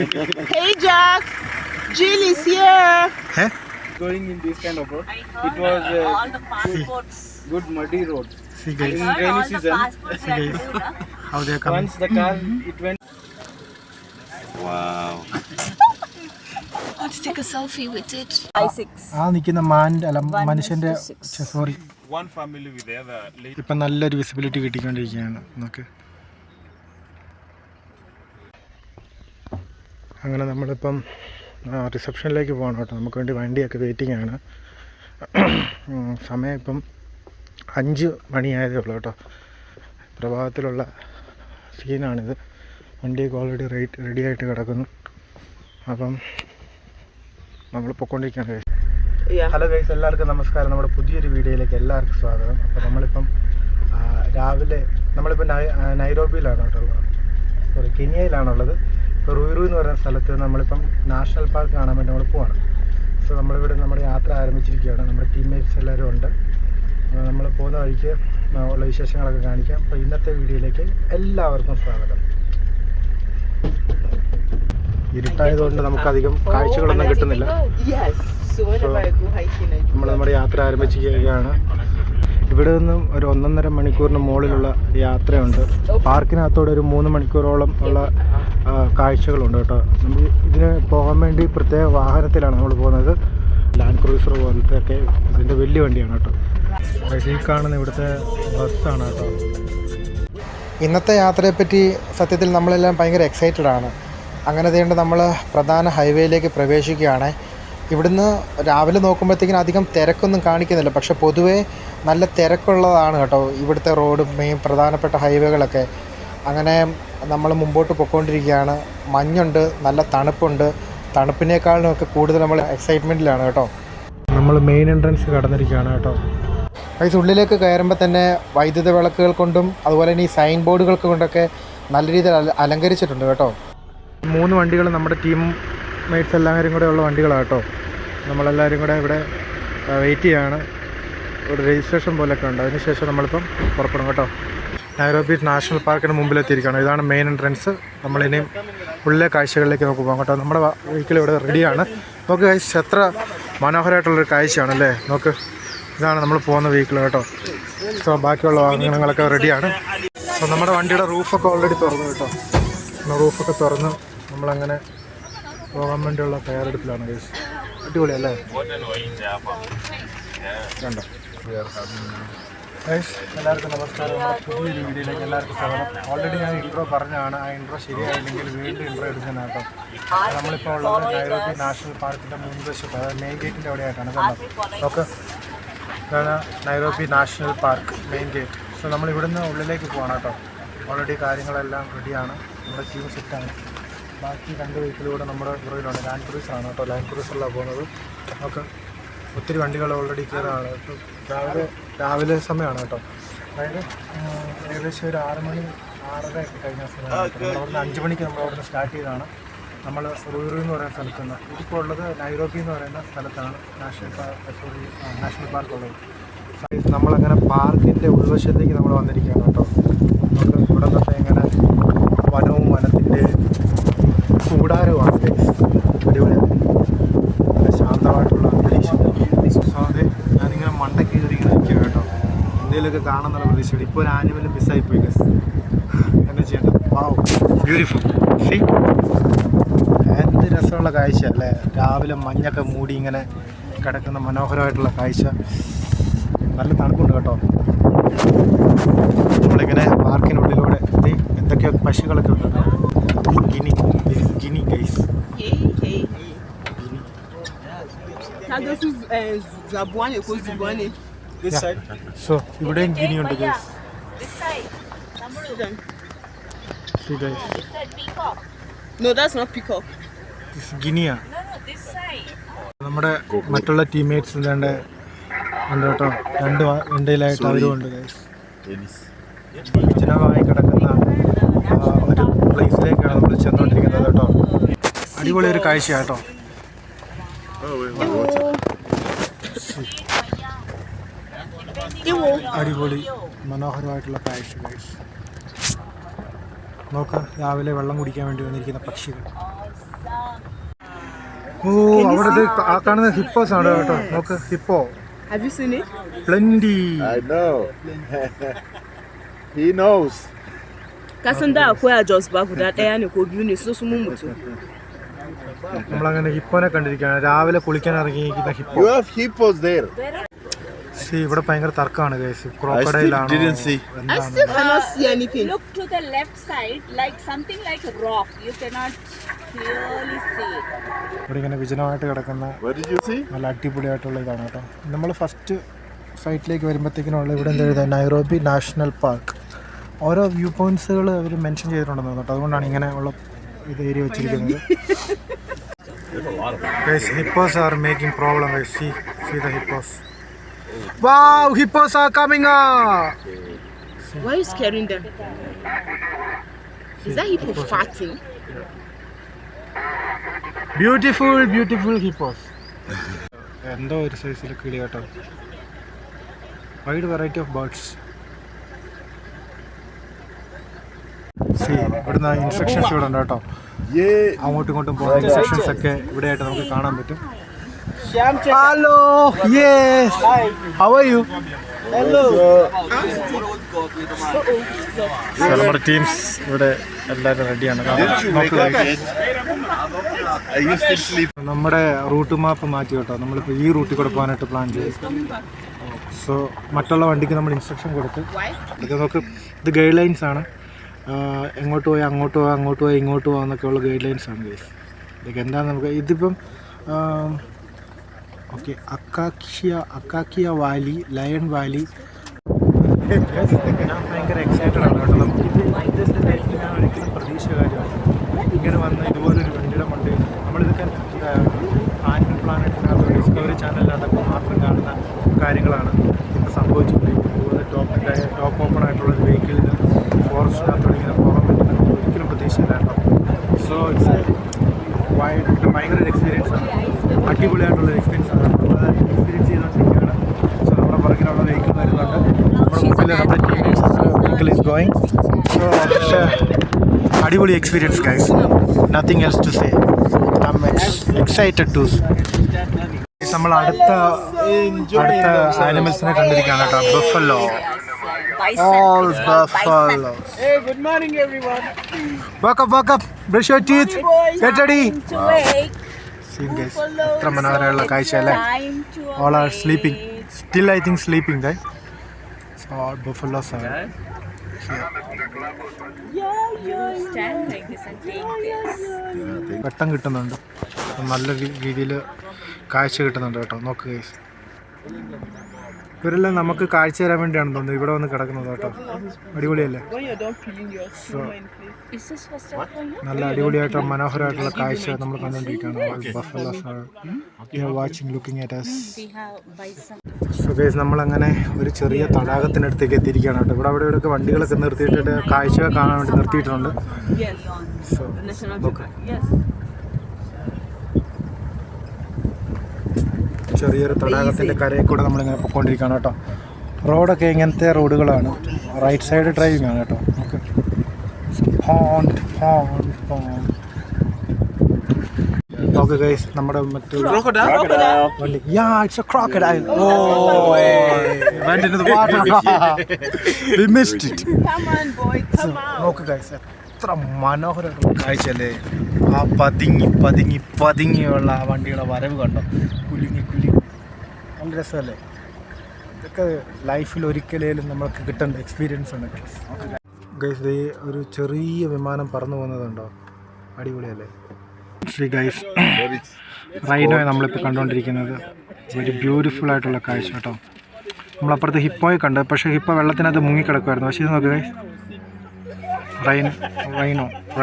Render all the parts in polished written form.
Hey Jack, Jill is here. Huh? Going in this kind of road. It was good muddy road. See guys, In rainy season, see guys, how they are coming. once the car it went. Wow. Want to take a selfie with it? ആ നിൽക്കുന്ന അല്ല മനുഷ്യന്റെ sorry One family with the other lady. ഇപ്പം നല്ലൊരു visibility കിട്ടിക്കൊണ്ടിരിക്കുകയാണ് നമുക്ക്. അങ്ങനെ നമ്മളിപ്പം റിസപ്ഷനിലേക്ക് പോകണം കേട്ടോ. നമുക്ക് വേണ്ടി വണ്ടിയൊക്കെ വെയിറ്റിംഗ് ആണ്. സമയം ഇപ്പം 5 മണിയായതേ ഉള്ളൂ കേട്ടോ. പ്രഭാതത്തിലുള്ള സീനാണിത്. വണ്ടിയൊക്കെ ഓൾറെഡി റെഡി ആയിട്ട് കിടക്കുന്നു. അപ്പം നമ്മൾ പൊയ്ക്കൊണ്ടിരിക്കുകയാണ് ഗൈസ്. ഹലോ ഗൈസ്, എല്ലാവർക്കും നമസ്കാരം. നമ്മുടെ പുതിയൊരു വീഡിയോയിലേക്ക് എല്ലാവർക്കും സ്വാഗതം. അപ്പോൾ നമ്മളിപ്പം രാവിലെ നമ്മളിപ്പോൾ നൈറോബിയിലാണ് കേട്ടോ, സോറി കെനിയയിലാണുള്ളത്. ഇപ്പോൾ റൂയിറു എന്ന് പറയുന്ന സ്ഥലത്ത് നമ്മളിപ്പം നാഷണൽ പാർക്ക് കാണാൻ വേണ്ടി നമ്മൾ പോവാണ്. സോ നമ്മളിവിടെ നമ്മുടെ യാത്ര ആരംഭിച്ചിരിക്കുകയാണ്. നമ്മുടെ ടീംമേറ്റ്സ് എല്ലാവരും ഉണ്ട്. നമ്മൾ പോകുന്ന വഴിക്ക് ഉള്ള വിശേഷങ്ങളൊക്കെ കാണിക്കാം. അപ്പോൾ ഇന്നത്തെ വീഡിയോയിലേക്ക് എല്ലാവർക്കും സ്വാഗതം. ഇരുട്ടായതുകൊണ്ട് നമുക്കധികം കാഴ്ചകളൊന്നും കിട്ടുന്നില്ല. നമ്മൾ നമ്മുടെ യാത്ര ആരംഭിച്ചിരിക്കുകയാണ്. ഇവിടെ നിന്നും ഒരു 1.5 മണിക്കൂറിന് മുകളിലുള്ള യാത്രയുണ്ട്. പാർക്കിനകത്തോടെ ഒരു 3 മണിക്കൂറോളം ഉള്ള കാഴ്ചകളുണ്ട് കേട്ടോ. നമ്മൾ ഇതിന് പോകാൻ വേണ്ടി പ്രത്യേക വാഹനത്തിലാണ് നമ്മൾ പോകുന്നത്. ലാൻഡ് ക്രൂസർ പോലത്തെ ഒക്കെ അതിൻ്റെ വലിയ വണ്ടിയാണ് കേട്ടോ. ഈ കാണുന്ന ഇവിടുത്തെ ബസ്സാണ് കേട്ടോ. ഇന്നത്തെ യാത്രയെപ്പറ്റി സത്യത്തിൽ നമ്മളെല്ലാം ഭയങ്കര എക്സൈറ്റഡ് ആണ്. അങ്ങനെ ചെയ്യേണ്ട നമ്മൾ പ്രധാന ഹൈവേയിലേക്ക് പ്രവേശിക്കുകയാണ്. ഇവിടുന്ന് രാവിലെ നോക്കുമ്പോഴത്തേക്കിനും അധികം തിരക്കൊന്നും കാണിക്കുന്നില്ല, പക്ഷെ പൊതുവേ നല്ല തിരക്കുള്ളതാണ് കേട്ടോ ഇവിടുത്തെ റോഡ്, മെയിൻ പ്രധാനപ്പെട്ട ഹൈവേകളൊക്കെ. അങ്ങനെ നമ്മൾ മുമ്പോട്ട് പോയിക്കൊണ്ടിരിക്കുകയാണ്. മഞ്ഞുണ്ട്, നല്ല തണുപ്പുണ്ട്. തണുപ്പിനേക്കാളും ഒക്കെ കൂടുതൽ നമ്മൾ എക്സൈറ്റ്മെൻറ്റിലാണ് കേട്ടോ. നമ്മൾ മെയിൻ എൻട്രൻസ് കടന്നിരിക്കുകയാണ് കേട്ടോ. ഗൈസ്, ഉള്ളിലേക്ക് കയറുമ്പോൾ തന്നെ വൈദ്യുത വിളക്കുകൾ കൊണ്ടും അതുപോലെ തന്നെ ഈ സൈൻ ബോർഡുകൾ കൊണ്ടൊക്കെ നല്ല രീതിയിൽ അലങ്കരിച്ചിട്ടുണ്ട് കേട്ടോ. 3 വണ്ടികൾ നമ്മുടെ ടീം മേറ്റ്സ് എല്ലാവരും കൂടെ ഉള്ള വണ്ടികളാണ് കേട്ടോ. നമ്മളെല്ലാവരും കൂടെ ഇവിടെ വെയിറ്റ് ചെയ്യുകയാണ്. ഒരു രജിസ്ട്രേഷൻ പോലെയൊക്കെ ഉണ്ട്. അതിനുശേഷം നമ്മളിപ്പം പുറപ്പെടും കേട്ടോ. നൈറോബി നാഷണൽ പാർക്കിന് മുമ്പിലെത്തിയിരിക്കുകയാണ്. ഇതാണ് മെയിൻ എൻട്രൻസ്. നമ്മളിനിയും ഉള്ളിലെ കാഴ്ചകളിലേക്ക് നമുക്ക് പോകാം കേട്ടോ. നമ്മുടെ വെഹിക്കിൾ ഇവിടെ റെഡിയാണ്. നോക്ക് ഗൈസ്, എത്ര മനോഹരമായിട്ടുള്ളൊരു കാഴ്ചയാണല്ലേ. നോക്ക്, ഇതാണ് നമ്മൾ പോകുന്ന വെഹിക്കിൾ കേട്ടോ. സോ ബാക്കിയുള്ള വാഹനങ്ങളൊക്കെ റെഡിയാണ്. സോ നമ്മുടെ വണ്ടിയുടെ റൂഫൊക്കെ ഓൾറെഡി തുറന്നു കേട്ടോ. റൂഫൊക്കെ തുറന്ന് നമ്മളങ്ങനെ പോകാൻ വേണ്ടിയുള്ള തയ്യാറെടുപ്പിലാണ് ഗൈസ്. അടിപൊളിയല്ലേ, കണ്ടോ ഗൈസ്. എല്ലാവർക്കും നമസ്കാരം. നമ്മുടെ പുതിയൊരു വീഡിയോയിലേക്ക് എല്ലാവർക്കും സ്വാഗതം. ഓൾറെഡി ഞാൻ ഇൻട്രോ പറഞ്ഞതാണ്. ആ ഇൻട്രോ ശരിയായില്ലെങ്കിൽ വീണ്ടും ഇൻട്രോ എടുക്കുന്നതാണ് കേട്ടോ. നമ്മളിപ്പോൾ ഉള്ളത് നൈറോബി നാഷണൽ പാർക്കിൻ്റെ മുൻവശത്ത്, അതായത് മെയിൻ ഗേറ്റിൻ്റെ അവിടെയായിട്ടാണ് കേട്ടോ. ഓക്കെ, ഇതാണ് Nairobi national park main gate. So നമ്മൾ ഇവിടുന്ന് ഉള്ളിലേക്ക് പോകണം കേട്ടോ. ഓൾറെഡി കാര്യങ്ങളെല്ലാം റെഡിയാണ്. നമ്മുടെ ടീം സെറ്റാണ്. ബാക്കി 2 വെഹിക്കിലൂടെ നമ്മുടെ പുറകിലുണ്ട്. ലാൻഡ് ക്രൂസറാണ് കേട്ടോ. ലാൻഡ് ക്രൂസറിലാണ് പോകുന്നത്. നമുക്ക് ഒത്തിരി വണ്ടികൾ ഓൾറെഡി കയറാണ്. രാവിലെ സമയമാണ് കേട്ടോ. അതായത് ഏകദേശം ഒരു 6 മണി 6:30 ഒക്കെ കഴിഞ്ഞ സമയമാണ്. അവിടുന്ന് 5 മണിക്ക് നമ്മൾ അവിടുന്ന് സ്റ്റാർട്ട് ചെയ്താണ്. നമ്മൾ റൂയിറു എന്ന് പറയുന്ന സ്ഥലത്ത് നിന്ന്. ഇതിപ്പോൾ ഉള്ളത് നൈറോബി എന്ന് പറയുന്ന സ്ഥലത്താണ് നാഷണൽ പാർക്ക് ഉള്ളത്. നമ്മളങ്ങനെ പാർക്കിൻ്റെ ഉൾവശത്തേക്ക് നമ്മൾ വന്നിരിക്കുകയാണ് കേട്ടോ. നമുക്ക് ഇവിടെ നിന്നൊക്കെ ഇങ്ങനെ വനവും വനത്തിൻ്റെ കൂടാരവുമാണ്. അടിപൊളിയാണ്, നല്ല ശാന്തമായിട്ടുള്ള അന്തരീക്ഷം. സോ അത് ഞാനിങ്ങനെ മണ്ടയ്ക്ക് കയറിങ്ങനെ നിൽക്കുക കേട്ടോ. എന്തെങ്കിലുമൊക്കെ കാണാമെന്നുള്ള പ്രതീക്ഷയുണ്ട്. ഇപ്പോൾ ഒരു ആനിമലും മിസ്സായിപ്പോയി ഗസ്. എന്താ ചെയ്യേണ്ടത്? വാവ്, ബ്യൂട്ടിഫുൾ. സീ, എന്ത് രസമുള്ള കാഴ്ച അല്ലേ. രാവിലെ മഞ്ഞൊക്കെ മൂടി ഇങ്ങനെ കിടക്കുന്ന മനോഹരമായിട്ടുള്ള കാഴ്ച. നല്ല തണുപ്പുണ്ട് കേട്ടോ. നമ്മളിങ്ങനെ പാർക്കിനുള്ളിലൂടെ എത്തി. എന്തൊക്കെയോ പശുക്കളൊക്കെ ഉണ്ട്. Guinea guys. സോ ഇവിടെയും ഗിനിയുണ്ട് guys. No, that's not peacock. ഗിനിയാ. നമ്മുടെ മറ്റുള്ള ടീംമേറ്റ്സ് ഉണ്ട് കേട്ടോ. 2 വണ്ടിയിലായിട്ട് അവരും ഉണ്ട് ഗൈസ്. വിജനമായി കിടക്കുന്ന ഒരു പ്ലേസിലേക്കാണ് നമ്മൾ ചെന്നുകൊണ്ടിരിക്കുന്നത് കേട്ടോ. അടിപൊളി ഒരു കാഴ്ച കേട്ടോ. അടിപൊളി മനോഹരമായിട്ടുള്ള കാഴ്ച ഗൈസ്. നോക്ക്, രാവിലെ വെള്ളം കുടിക്കാൻ വേണ്ടി വന്നിരിക്കുന്ന പക്ഷികൾ. ഓ അവിടെ ആ കാണുന്ന ഹിപ്പോസ് ആണ് കേട്ടോ. നോക്ക് Hippo. Have you seen it? Plenty. I know. He knows. Kasanda akwai a Jos ba guda ɗaya ne ko biyu ne su mun mutu. നമ്മളങ്ങനെ ഹിപ്പോനെ കണ്ടിരിക്കുകയാണ്. രാവിലെ കുളിക്കാൻ ഇറങ്ങിയിരിക്കുന്ന Hippo. You have hippos there. ഇവിടെ ഭയങ്കര തർക്കമാണ് ഗൈസ്. ക്രോക്കഡൈൽ ആണോ? didn't see. I still cannot see anything. Look to the left side, like something like a rock. You cannot clearly see it. ഇവിടെ ഇങ്ങനെ വിജനമായിട്ട് കിടക്കുന്ന What did you see? നല്ല അടിപൊളിയായിട്ടുള്ള ഇതാണ് കേട്ടോ. നമ്മൾ ഫസ്റ്റ് സൈറ്റിലേക്ക് വരുമ്പോഴത്തേക്കിനുള്ള ഇവിടെ എന്താ എഴുതുക, നൈറോബി നാഷണൽ പാർക്ക്. ഓരോ വ്യൂ പോയിന്റ്സുകൾ അവർ മെൻഷൻ ചെയ്തിട്ടുണ്ടെന്ന് കേട്ടോ. അതുകൊണ്ടാണ് ഇങ്ങനെ ഉള്ള ഇത് ഏരിയ വെച്ചിരിക്കുന്നത്. Hippos are making problem. See the hippos. Wow, hippos are coming up. Why are you scaring them? Is that hippo farting? Beautiful hippos. എന്തോ ഒരു സൈസിൽ കിളി കേട്ടോ. Wide variety of birds. ഇവിടുന്ന് ഇൻസ്ട്രക്ഷൻസ് ഇവിടെ ഉണ്ട് കേട്ടോ. അങ്ങോട്ടും ഇങ്ങോട്ടും പോകുന്ന ഇൻസ്ട്രക്ഷൻസ് ഒക്കെ ഇവിടെയായിട്ട് നമുക്ക് കാണാൻ പറ്റും. Hello, yes, how are you? നമ്മുടെ ടീംസ് ഇവിടെ എല്ലാവരും റെഡിയാണ്. നമ്മുടെ റൂട്ട് മാപ്പ് മാറ്റി കേട്ടോ. നമ്മളിപ്പോൾ ഈ റൂട്ടിൽ കൂടെ പോകാനായിട്ട് പ്ലാൻ ചെയ്തു. സോ മറ്റുള്ള വണ്ടിക്ക് നമ്മൾ ഇൻസ്ട്രക്ഷൻ കൊടുത്ത് ഇത് നോക്ക്. ഇത് ഗൈഡ് ലൈൻസ് ആണ്. എങ്ങോട്ട് പോയി അങ്ങോട്ട് പോകാം, അങ്ങോട്ട് പോയി ഇങ്ങോട്ട് പോകാം എന്നൊക്കെയുള്ള ഗൈഡ് ലൈൻസ് ആണ് ഗൈസ്. ഇതൊക്കെ എന്താണെന്ന് നമുക്ക് ഇതിപ്പം ഓക്കെ അക്കാക്കിയ വാലി, ലയൺ വാലി. ഞാൻ ഭയങ്കര എക്സൈറ്റഡ് ആണ് കേട്ടോ. നമുക്കിത് ഇതിൻ്റെ ലൈഫിൽ ഞാൻ ഒരിക്കലും പ്രതീക്ഷ കാര്യമാണ് ഇങ്ങനെ വന്ന് ഇതുപോലൊരു വണ്ടിയുടെ മണ്ട്. നമ്മളിതൊക്കെ ആനിമൽ പ്ലാനറ്റിനകത്ത് ഡിസ്കവറി ചാനലിനകത്തൊക്കെ മാത്രം കാണുന്ന കാര്യങ്ങളാണ് ഇപ്പോൾ സംഭവിച്ചുകൊണ്ടിരിക്കുന്നത്. ഇതുപോലെ ടോപ്പ് ഓപ്പൺ ആയിട്ടുള്ളൊരു വെഹിക്കിളിന് ഫോറസ്റ്റിനകത്തോടെ ഇങ്ങനെ പോകാൻ പറ്റുന്നത് ഒരിക്കലും പ്രതീക്ഷയില്ല കേട്ടോ. സോ ഇറ്റ്സ് ഭയങ്കര ഒരു എക്സ്പീരിയൻസ് ആണ്. അടിപൊളിയായിട്ടുള്ള എക്സ്പീരിയൻസ് ആണ്. നമ്മൾ എക്സ്പീരിയൻസ് ചെയ്തുകൊണ്ടിരിക്കുകയാണ്. സോ നമ്മുടെ പുറകിലുള്ള വെഹിക്കിൾ വരുന്നുണ്ട്. നമ്മുടെ മുമ്പിൽ നമ്മുടെ വെഹിക്കിൾ ഈസ് ഗോയിങ്. സോ അടിപൊളി experience guys. Nothing else to say. I am excited to. നമ്മൾ അടുത്ത ആനിമൽസിനെ കണ്ടിരിക്കുകയാണ് കേട്ടോ. Buffalo. All buffalo. Hey, good morning, everyone. Wake up. Brush your teeth. Get ready. To wake. See guys. എത്ര മനോഹരമുള്ള കാഴ്ച അല്ലേ. All are sleeping. Still I think sleeping, right? So all buffaloes are here. Stand like this and take this. വെട്ടം കിട്ടുന്നുണ്ട്. നല്ല രീതിയിൽ കാഴ്ച കിട്ടുന്നുണ്ട് കേട്ടോ. നോക്ക് ഗൈസ്. ഇവരെല്ലാം നമുക്ക് കാഴ്ച തരാൻ വേണ്ടിയാണ് തോന്നുന്നത് ഇവിടെ വന്ന് കിടക്കുന്നത് കേട്ടോ. അടിപൊളിയല്ലേ. നല്ല അടിപൊളിയായിട്ടുള്ള മനോഹരമായിട്ടുള്ള കാഴ്ച നമ്മൾ കണ്ടുകൊണ്ടിരിക്കുകയാണ്. Watching looking at us. So guys നമ്മളങ്ങനെ ഒരു ചെറിയ തടാകത്തിനടുത്തേക്ക് എത്തിയിരിക്കുകയാണ് കേട്ടോ. ഇവിടെ ഇവിടെയൊക്കെ വണ്ടികളൊക്കെ നിർത്തിയിട്ടിട്ട് കാഴ്ചകൾ കാണാൻ വേണ്ടി നിർത്തിയിട്ടുണ്ട്. സോ നോക്ക്. ചെറിയൊരു തടാകത്തിൻ്റെ കരയിൽ കൂടെ നമ്മളിങ്ങനെ പൊയ്ക്കൊണ്ടിരിക്കുകയാണ് കേട്ടോ. റോഡൊക്കെ ഇങ്ങനത്തെ റോഡുകളാണ്. റൈറ്റ് സൈഡ് ഡ്രൈവിംഗ് ആണ് കേട്ടോ. നമുക്ക് ഓക്കെ ഗൈസ്, നമ്മുടെ മറ്റൊരു വണ്ടി. Yeah, it's a crocodile. Oh, went into the water. We missed it. Come on, boy, come on. നോക്ക് ഗൈസ്, എത്ര മനോഹരമായിട്ടുള്ള കാഴ്ചയല്ലേ. ആ പതുങ്ങിയുള്ള ആ വണ്ടിയുടെ വരവ് കണ്ടോ. കുലുങ്ങി നല്ല രസമല്ലേ. ഇതൊക്കെ ലൈഫിൽ ഒരിക്കലും നമ്മൾക്ക് കിട്ടേണ്ട എക്സ്പീരിയൻസ് ആണ് ഗൈസ്. ഈ ഒരു ചെറിയ വിമാനം പറന്നു പോകുന്നതുണ്ടോ, അടിപൊളിയല്ലേ. ശ്രീ ഗൈസ്, റൈനോയെ നമ്മളിപ്പോൾ കണ്ടുകൊണ്ടിരിക്കുന്നത് ഒരു ബ്യൂട്ടിഫുൾ ആയിട്ടുള്ള കാഴ്ച കേട്ടോ. നമ്മളപ്പുറത്ത് ഹിപ്പോയെ കണ്ട്, പക്ഷേ ഹിപ്പോ വെള്ളത്തിനകത്ത് മുങ്ങിക്കിടക്കുമായിരുന്നു. പക്ഷേ ഇത് നോക്കുക guys,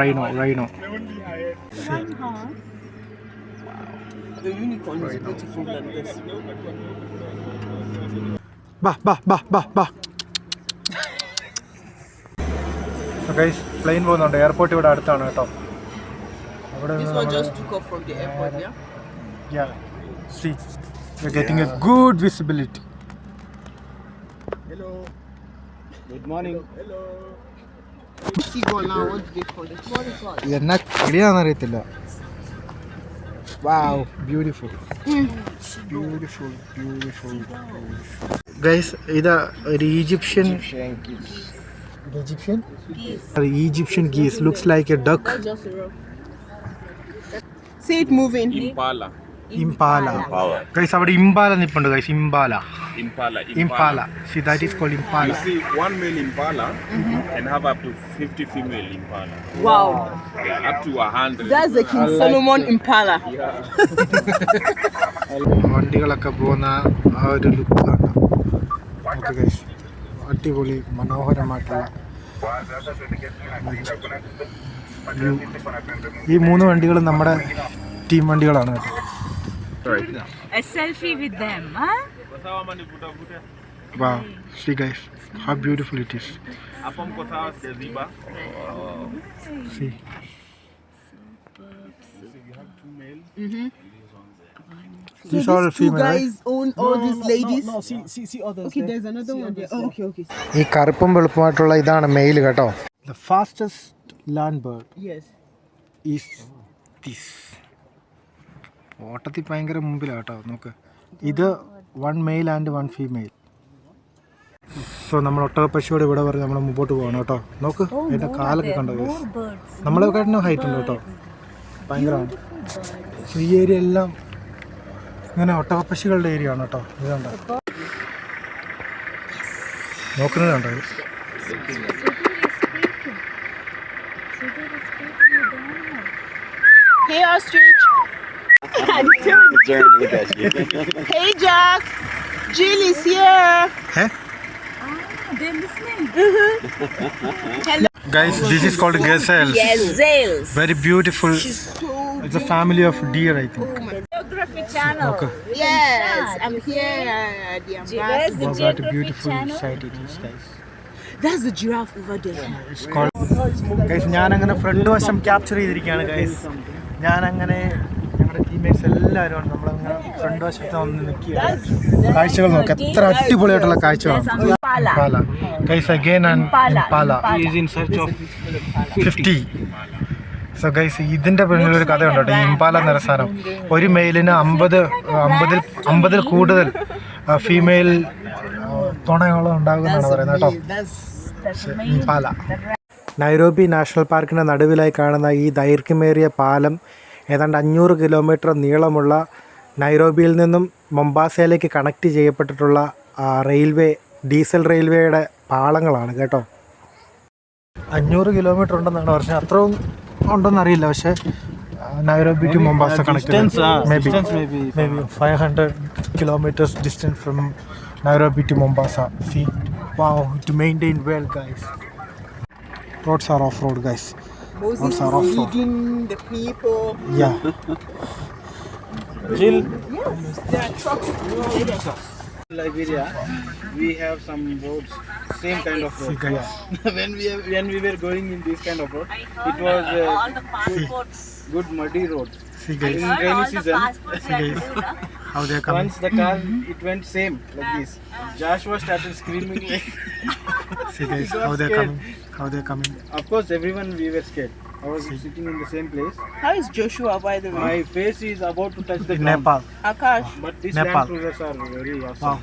rhino. The unicorn is beautiful than this. ബാ. ഗൈസ്, പ്ലെയിൻ പോകുന്നുണ്ട്. എയർപോർട്ട് ഇവിടെ അടുത്താണ് കേട്ടോ. This one just took off from the airport, yeah? Yeah. See, we're getting a good visibility. Hello. Good morning. Hello. Seagull now, what do they call it? എന്നാ കിളിയാണെന്ന് അറിയത്തില്ല. Wow, beautiful. Beautiful. Guys, ഇത് ഒരു Egyptian geese. Looks like a duck. See it moving. Impala. Guys, അവിടെ impala നിൽപ്പുണ്ട് guys. Impala. See, that is called You impala. see, one male impala can have up to 50 female impala. Wow. Yeah, up to 100. That's the King Solomon Impala. വണ്ടികളൊക്കെ പോകുന്ന ആ ഒരു look കാണാം. Okay guys, അടിപൊളി മനോഹരമായിട്ടുള്ള view. ഈ 3 വണ്ടികളും നമ്മുടെ ടീം വണ്ടികളാണ് കേട്ടോ. A selfie with them, huh? Wow, see guys, how beautiful it is. See. These are female, right? Own all these ladies. No, see others. Okay, there's another one there. Oh, okay. ഈ കറുപ്പും വെളുപ്പുമായിട്ടുള്ള ഇതാണ് mail കേട്ടോ. The fastest land bird Yes. is this. ഓട്ടത്തിൽ ഭയങ്കര മുമ്പിലാണ് കേട്ടോ. നോക്ക്, ഇത് 1 male and 1 female. സോ നമ്മൾ ഒട്ടകപ്പശിയോട് ഇവിടെ പറഞ്ഞ് നമ്മൾ മുമ്പോട്ട് പോകണം കേട്ടോ. നോക്ക്, അതിൻ്റെ കാലൊക്കെ കണ്ടോ? നമ്മളെ കാട്ടിനും ഹൈറ്റ് ഉണ്ട് കേട്ടോ, ഭയങ്കരമാണ്. സോ ഈ ഏരിയ എല്ലാം ഇങ്ങനെ ഒട്ടകപ്പശികളുടെ ഏരിയ ആണ് കേട്ടോ. ഇത് കണ്ടോ, നോക്കുന്നത് കണ്ടോ? Hey, ostrich. Hey, Jack. Jill is here. Hey? They're listening. Guys, this is called gazelles. Gazelles. Very beautiful. It's a family of deer, I think. Geography channel. Okay. Yes, I'm here. The Where's ambassador. the What a geography beautiful channel? sight it is, guys. That's the giraffe over there. It's called. Guys, ഞാനങ്ങനെ front വശം capture ചെയ്തിരിക്കുകയാണ് guys. ഞാനങ്ങനെ ഞങ്ങളുടെ teammates എല്ലാവരും ഉണ്ട്. നമ്മളങ്ങനെ front വശത്ത് വന്ന് നിൽക്കുകയാണ്. കാഴ്ചകൾ നോക്ക്, എത്ര അടിപൊളിയായിട്ടുള്ള കാഴ്ചകളാണ്. Impala. Guys, again an Impala. He is in search of 50. So guys, ഇതിൻ്റെ പിന്നിലൊരു കഥയുണ്ട് കേട്ടോ. ഈ ഇംപാല എന്ന സാധനം ഒരു മെയിലിന് 50 കൂടുതൽ ഫീമെയിൽ തുണയോളം ഉണ്ടാകുമെന്നാണ് പറയുന്നത് കേട്ടോ. ഇംപാല. നൈറോബി നാഷണൽ പാർക്കിൻ്റെ നടുവിലായി കാണുന്ന ഈ ദൈർഘ്യമേറിയ പാലം ഏതാണ്ട് 500 കിലോമീറ്റർ നീളമുള്ള നൈറോബിയിൽ നിന്നും മൊംബാസയിലേക്ക് കണക്ട് ചെയ്യപ്പെട്ടിട്ടുള്ള ഡീസൽ റെയിൽവേയുടെ പാളങ്ങളാണ് കേട്ടോ. 500 കിലോമീറ്റർ ഉണ്ടെന്നാണ് പറഞ്ഞത്. അത്രയും ഉണ്ടെന്നറിയില്ല, പക്ഷേ Nairobi to Mombasa connect may be 500 kilometers distance from Nairobi to Mombasa. See, wow, to maintain well, guys. Roads are off-road, guys. Moses is leading the people. Yeah. Jill, There are trucks. Liberia, we have some roads, same kind of road. See, guys. when we were going in this kind of road, it was All the passports. good muddy road. See, guys. In rainy All the season, passports are good, huh? How they are coming. once the car it went same like this. Joshua started screaming like. See, guys. He How got they are scared. coming. How they are coming. Of course, everyone we were scared. I was sitting in the same place. How is Joshua, by the way? My face is about to touch the In ground. Nepal. Akash. But these Nepal. land cruisers are very awesome. Wow.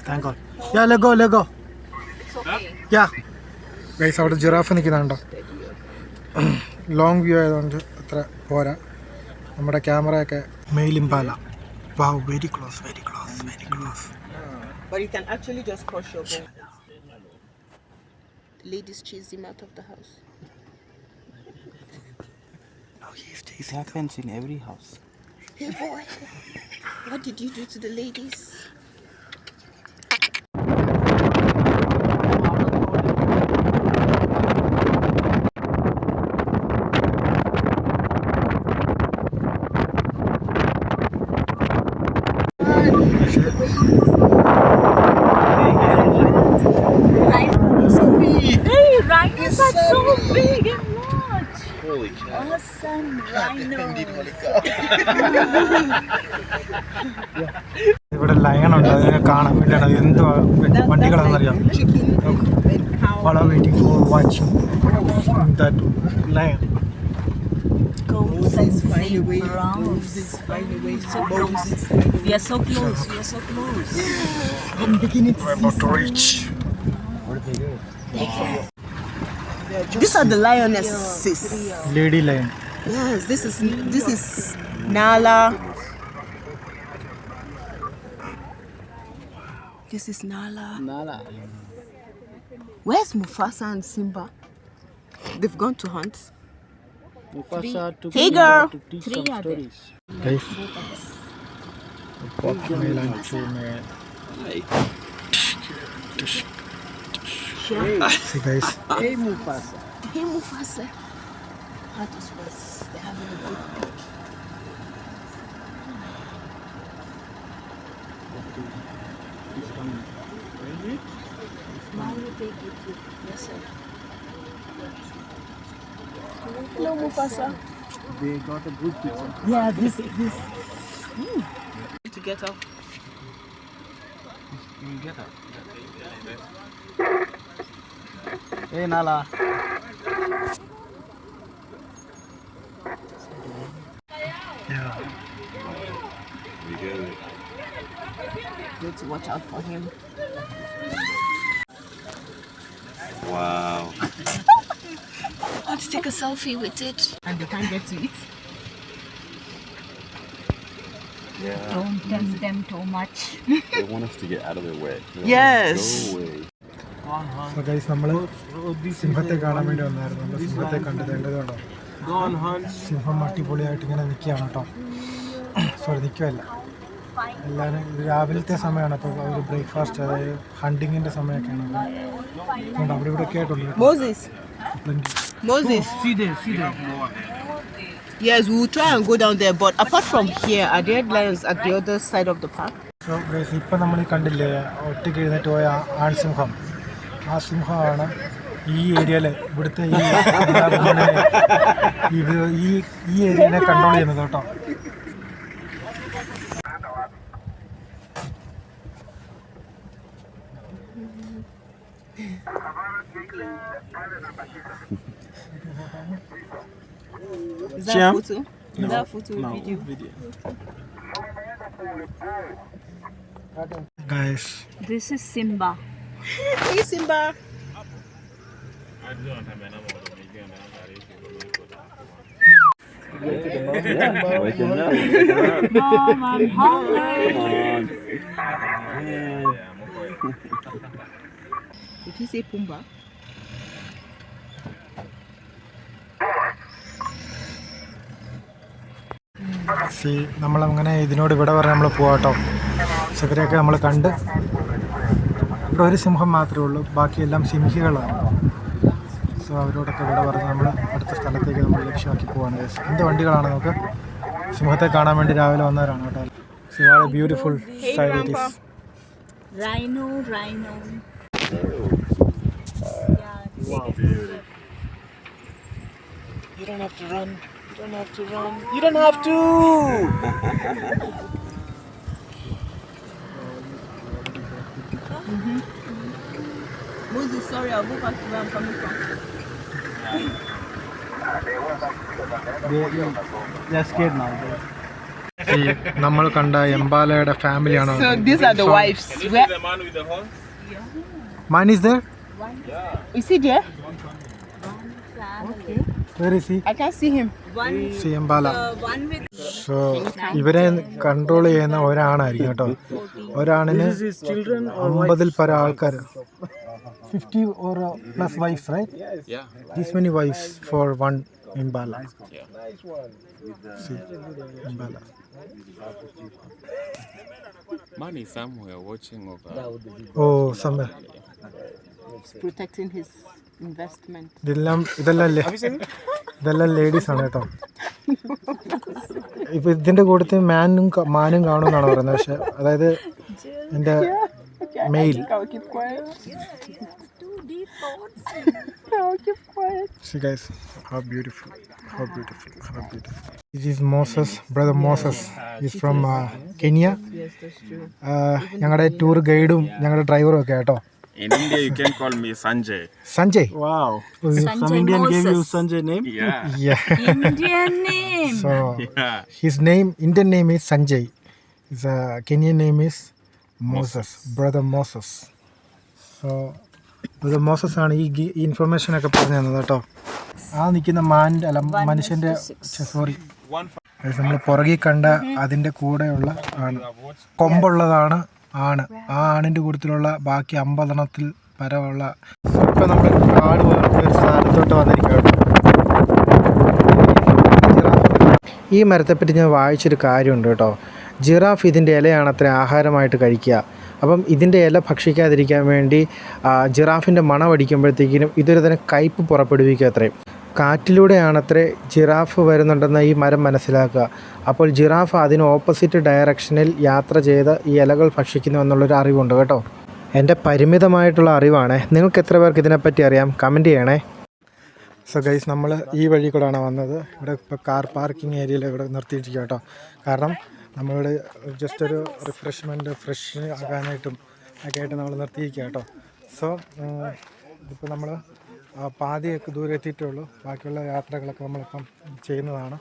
Thank God. Yeah, let go. It's okay. Yeah. Guys, അവിടെ giraffe നിൽക്കുന്നുണ്ടോ? Long view ആയതുകൊണ്ട് അത്ര പോരാ. നമ്മുടെ ക്യാമറയൊക്കെ male impala. Wow, very close. But you can actually just cross your bone. The ladies chase him out of the house. It happens in every house. Hey boy, what did you do to the ladies? Hey, rhinos are so big and large. Holy cow. Awesome rhinos. ഇവിടെ ലയണുണ്ട്, അതിനെ കാണാൻ വേണ്ടിയാണ്. അത് എന്ത് വണ്ടികളാണെന്നറിയാം. All are waiting for watching that lion. Moses, find a way. Moses, find a way. So close. We are so close. We are so close. I'm beginning to see. These are the lionesses. Lady lion. Yes, this is Nala. This is Nala. Nala. Where's Mufasa and Simba? They've gone to hunt. Mufasa took Hey, him girl. to teach some stories. Guys. Male and female. See guys. Hey, Mufasa. Hey, Mufasa. That is was. They're having a good pic. Now you take it. Yes, sir. Hello, Mufasa. They got a good picture. Yeah, this. To get up. You get up. Hey, Nala. Yeah. Good to watch out for him. Wow. I want to take a selfie with it. And they can't get to it. Yeah. Don't test them too much. They want us to get out of their way. Yes. Go away. So guys, നമ്മൾ സിംഹത്തെ കാണാൻ വേണ്ടി വന്നായിരുന്നു. നമ്മൾ സിംഹത്തെ കണ്ടതുകൊണ്ടോ Go on hunt. സിംഹം അടിപൊളിയായിട്ട് ഇങ്ങനെ നിൽക്കുകയാണ് കേട്ടോ. സോറി, നിൽക്കുമല്ല, എല്ലാവരും ഇത് രാവിലത്തെ സമയമാണ്. അപ്പോൾ ഒരു ബ്രേക്ക്ഫാസ്റ്റ്, അതായത് ഹണ്ടിങ്ങിൻ്റെ സമയമൊക്കെയാണ്. അതുകൊണ്ട് അവിടെ ഇവിടെ ഒക്കെ ആയിട്ടുണ്ട്. Moses. Moses. See there. Yes, we will try and go down there. But apart from here, are there lions at the other side of the park? So guys, ഇപ്പം നമ്മൾ ഈ കണ്ടില്ലേ ഒറ്റയ്ക്ക് എഴുന്നേറ്റ് പോയ ആൺസിംഹം, ആ സിംഹമാണ് ഈ ഏരിയയിൽ ഇവിടുത്തെ ഈ ഏരിയനെ കൺട്രോൾ ചെയ്യുന്നത് കേട്ടോ. Is that a photo? Is that a photo or video? Guys, This is Simba. Hey, Simba. Mom, I'm hungry. Did you say Pumbaa? നമ്മളങ്ങനെ ഇതിനോട് ഇവിടെ പറഞ്ഞ് നമ്മൾ പോവാട്ടോ. സകരയൊക്കെ നമ്മൾ കണ്ട്. ഇവിടെ ഒരു സിംഹം മാത്രമേ ഉള്ളൂ, ബാക്കിയെല്ലാം സിംഹികളാണ്. സോ അവരോടൊക്കെ ഇവിടെ പറഞ്ഞ് നമ്മൾ അടുത്ത സ്ഥലത്തേക്ക് നമ്മൾ ലക്ഷ്യമാക്കി പോവാണ്. എന്ത് വണ്ടികളാണ്, നമുക്ക് സിംഹത്തെ കാണാൻ വേണ്ടി രാവിലെ വന്നവരാണ് കേട്ടോ. സോ വളരെ beautiful side it is. Rhino. You don't have to run. You don't have to. Moses, sorry, I'll go back to where I'm coming from. They're scared now. നമ്മൾ കണ്ട എംബാലയുടെ ഫാമിലിയാണ്. So these are the wives. Where The man with the horn? Man is there? is he there? Where is he? I can't see him. See എംബാല. One with so ഇവരെ control ചെയ്യുന്ന ഒരാണായിരിക്കും കേട്ടോ. ഒരാണിന് 50 പരം ആൾക്കാർ. 50 or plus wives, right? Yeah. This many wives for one Impala. See, Impala. Man is somewhere watching over. Oh, somewhere. protecting his investment. ഇതെല്ലാം ladies ആണ് കേട്ടോ. ഇപ്പം ഇതിൻ്റെ കൂട്ടത്തിൽ മാനും കാണുമെന്നാണ് പറയുന്നത്. പക്ഷെ അതായത് എൻ്റെ mail. See guys, how beautiful. This is Moses, brother Moses. He's from Kenya. Yes, that's true. ഞങ്ങളുടെ ടൂർ ഗൈഡും ഞങ്ങളുടെ ഡ്രൈവറും ഒക്കെ കേട്ടോ. In India, you can call me Sanjay. Sanjay. Wow. Some Sanjay Indian gave you Moses. Sanjay name? Yeah. Yeah. Indian name. So Yeah. his name, Indian name is Sanjay. His Kenyan name is Moses. Brother Moses. So brother Moses ആണ് ഈ information ഒക്കെ പറഞ്ഞു തന്നത് കേട്ടോ. ആ നിൽക്കുന്ന മാൻ്റെ അല്ല മനുഷ്യൻ്റെ സോറി നമ്മൾ പുറകിൽ കണ്ട അതിൻ്റെ കൂടെയുള്ള ആണ് കൊമ്പുള്ളതാണ് ആണ്. ആ ആണിൻ്റെ കൂട്ടത്തിലുള്ള ബാക്കി 50 പരമുള്ള. ഇപ്പം നമ്മൾ കാട് പോലത്തെ ഒരു സ്ഥലത്തോട്ട് വന്നിരിക്കുക കേട്ടോ. ഈ മരത്തെപ്പറ്റി ഞാൻ വായിച്ചൊരു കാര്യമുണ്ട് കേട്ടോ. ജിറാഫ് ഇതിൻ്റെ ഇലയാണ് അത്ര ആഹാരമായിട്ട് കഴിക്കുക. അപ്പം ഇതിൻ്റെ ഇല ഭക്ഷിക്കാതിരിക്കാൻ വേണ്ടി ജിറാഫിൻ്റെ മണമടിക്കുമ്പോഴത്തേക്കിനും ഇതൊരു തരം കയ്പ്പ് പുറപ്പെടുവിക്കുക അത്രയും. കാറ്റിലൂടെയാണത്രേ ജിറാഫ് വരുന്നുണ്ടെന്ന് ഈ മരം മനസ്സിലാക്കുക. അപ്പോൾ ജിറാഫ് അതിന് ഓപ്പോസിറ്റ് ഡയറക്ഷനിൽ യാത്ര ചെയ്ത് ഈ ഇലകൾ ഭക്ഷിക്കുന്നു എന്നുള്ളൊരു അറിവുണ്ട് കേട്ടോ. എൻ്റെ പരിമിതമായിട്ടുള്ള അറിവാണ്. നിങ്ങൾക്ക് എത്ര പേർക്ക് ഇതിനെപ്പറ്റി അറിയാം? കമൻറ്റ് ചെയ്യണേ. സോ ഗൈസ്, നമ്മൾ ഈ വഴി കൂടെയാണ് വന്നത്. ഇവിടെ ഇപ്പോൾ കാർ പാർക്കിംഗ് ഏരിയയിൽ ഇവിടെ നിർത്തിയിട്ടിരിക്കുക കേട്ടോ. കാരണം നമ്മളിവിടെ ജസ്റ്റ് ഒരു റിഫ്രഷ്മെൻറ്റ് ഫ്രഷ് ആകാനായിട്ടും ഒക്കെ ആയിട്ട് നമ്മൾ നിർത്തിയിരിക്കുക കേട്ടോ. സോ ഇതിപ്പോൾ നമ്മൾ പാതിയൊക്കെ ദൂരെ എത്തിയിട്ടുള്ളൂ. ബാക്കിയുള്ള യാത്രകളൊക്കെ നമ്മളിപ്പം ചെയ്യുന്നതാണ്.